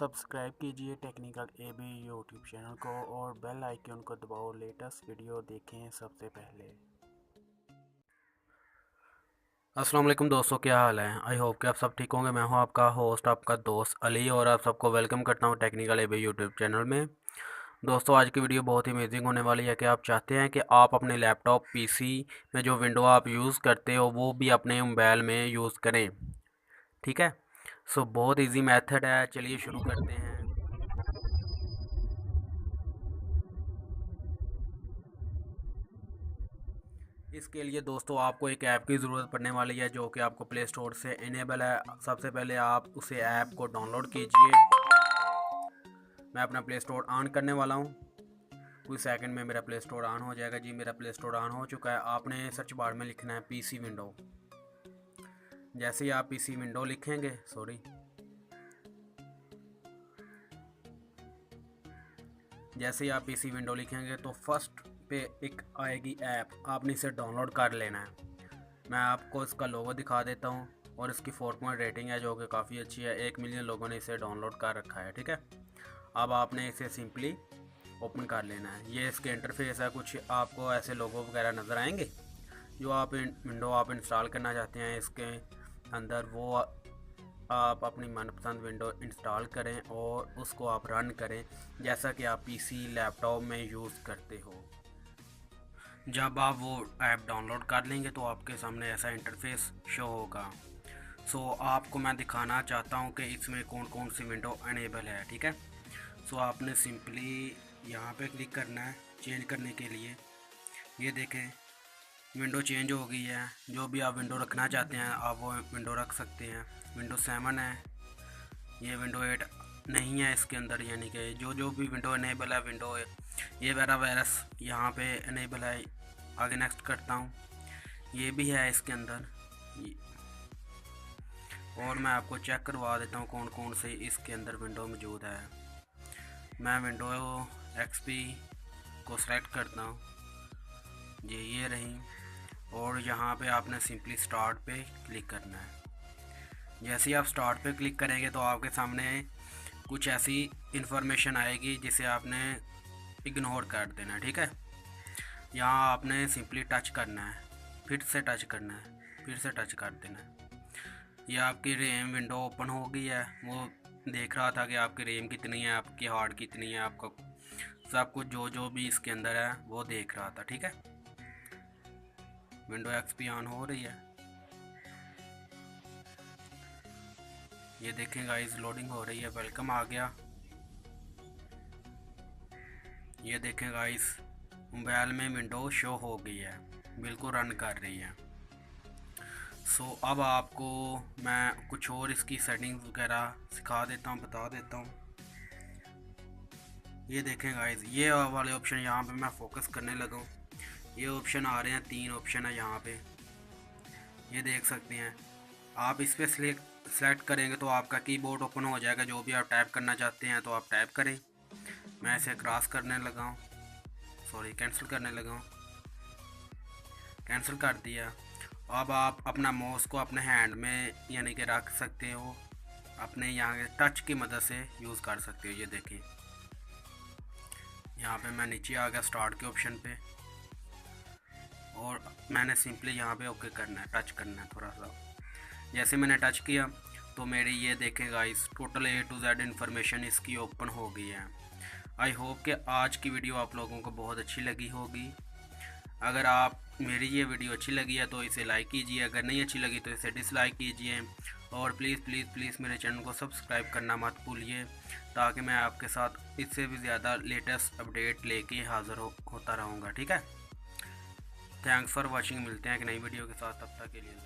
Subscribe कीजिए technical AB YouTube channel को और बेल आइकन को दबाओ। लेटेस्ट वीडियो देखें सबसे पहले। अस्सलाम वालेकुम दोस्तों, क्या हाल है? आई होप कि आप सब ठीक होंगे। मैं हूं आपका होस्ट, आपका दोस्त अली, और आप सबको वेलकम करता हूं टेक्निकल एबी यूट्यूब चैनल में। दोस्तों, आज की वीडियो बहुत ही अमेजिंग होने वाली है कि आप चाहते हैं कि आप अपने लैपटॉप पीसी में जो विंडो आप यूज़ करते हो वो भी अपने मोबाइल में यूज़ करें। ठीक है, सो बहुत इजी मेथड है, चलिए शुरू करते हैं। इसके लिए दोस्तों आपको एक ऐप की ज़रूरत पड़ने वाली है जो कि आपको प्ले स्टोर से इनेबल है। सबसे पहले आप उसे ऐप को डाउनलोड कीजिए। मैं अपना प्ले स्टोर ऑन करने वाला हूँ। कुछ सेकंड में मेरा प्ले स्टोर ऑन हो जाएगा। जी, मेरा प्ले स्टोर ऑन हो चुका है। आपने सर्च बार में लिखना है पीसी विंडो। जैसे ही आप पीसी विंडो लिखेंगे, जैसे ही आप पीसी विंडो लिखेंगे तो फर्स्ट पे एक आएगी ऐप, आपने इसे डाउनलोड कर लेना है। मैं आपको इसका लोगो दिखा देता हूँ और इसकी 4 रेटिंग है जो कि काफ़ी अच्छी है। 1 मिलियन लोगों ने इसे डाउनलोड कर रखा है। ठीक है, अब आपने इसे सिंपली ओपन कर लेना है। ये इसके इंटरफेस है। कुछ आपको ऐसे लोगो वगैरह नज़र आएंगे। जो आप विंडो आप इंस्टॉल करना चाहते हैं इसके अंदर, वो आप अपनी मनपसंद विंडो इंस्टॉल करें और उसको आप रन करें जैसा कि आप पीसी लैपटॉप में यूज़ करते हो। जब आप वो ऐप डाउनलोड कर लेंगे तो आपके सामने ऐसा इंटरफेस शो होगा। आपको मैं दिखाना चाहता हूँ कि इसमें कौन कौन सी विंडो अनेबल है। ठीक है, आपने सिंपली यहाँ पे क्लिक करना है चेंज करने के लिए। ये देखें, विंडो चेंज हो गई है। जो भी आप विंडो रखना चाहते हैं आप वो विंडो रख सकते हैं। विंडो 7 है, ये विंडो 8 नहीं है इसके अंदर, यानी कि जो भी विंडो इनेबल है, विंडो ये वेरा वायरस यहाँ पे इनेबल है। आगे नेक्स्ट करता हूँ, ये भी है इसके अंदर। और मैं आपको चेक करवा देता हूँ कौन कौन से इसके अंदर विंडो मौजूद है। मैं विंडो XP को सिलेक्ट करता हूँ जी, ये रही। और यहाँ पे आपने सिंपली स्टार्ट पे क्लिक करना है। जैसे ही आप स्टार्ट पे क्लिक करेंगे तो आपके सामने कुछ ऐसी इंफॉर्मेशन आएगी जिसे आपने इग्नोर कर देना है। ठीक है, यहाँ आपने सिंपली टच करना है, फिर से टच करना है, फिर से टच कर देना है। ये आपकी रैम विंडो ओपन हो गई है। वो देख रहा था कि आपकी रैम कितनी है, आपकी हार्ड कितनी है, आपका सब कुछ जो भी इसके अंदर है वो देख रहा था। ठीक है, विंडो XP ऑन हो रही है। ये देखें गाइस, लोडिंग हो रही है। वेलकम आ गया। ये देखें गाइस, मोबाइल में विंडो शो हो गई है, बिल्कुल रन कर रही है। अब आपको मैं कुछ और इसकी सेटिंग्स वगैरह सिखा देता हूँ, बता देता हूँ। ये देखें गाइस, ये वाले ऑप्शन यहाँ पे मैं फोकस करने लगा हूँ। ये ऑप्शन आ रहे हैं, 3 ऑप्शन है यहाँ पे, ये देख सकते हैं। आप इस पर सेलेक्ट करेंगे तो आपका कीबोर्ड ओपन हो जाएगा। जो भी आप टाइप करना चाहते हैं तो आप टाइप करें। मैं इसे क्रॉस करने लगा हूँ, कैंसिल करने लगा हूँ, कैंसिल कर दिया। अब आप अपना माउस को अपने हैंड में यानी कि रख सकते हो, अपने यहाँ के टच की मदद से यूज़ कर सकते हो। ये देखिए, यहाँ पे मैं नीचे आ गया स्टार्ट के ऑप्शन पे, और मैंने सिंपली यहाँ पे ओके करना है, टच करना है थोड़ा सा। जैसे मैंने टच किया तो मेरी ये देखें guys, total A to Z information इसकी ओपन हो गई है। आई होप कि आज की वीडियो आप लोगों को बहुत अच्छी लगी होगी। अगर आप मेरी ये वीडियो अच्छी लगी है तो इसे लाइक कीजिए, अगर नहीं अच्छी लगी तो इसे डिसलाइक कीजिए, और प्लीज़ प्लीज़ प्लीज़ मेरे चैनल को सब्सक्राइब करना मत भूलिए, ताकि मैं आपके साथ इससे भी ज़्यादा लेटेस्ट अपडेट लेके हाज़िर होता रहूँगा। ठीक है, थैंक्स फॉर वॉचिंग। मिलते हैं एक नई वीडियो के साथ, तब तक के लिए।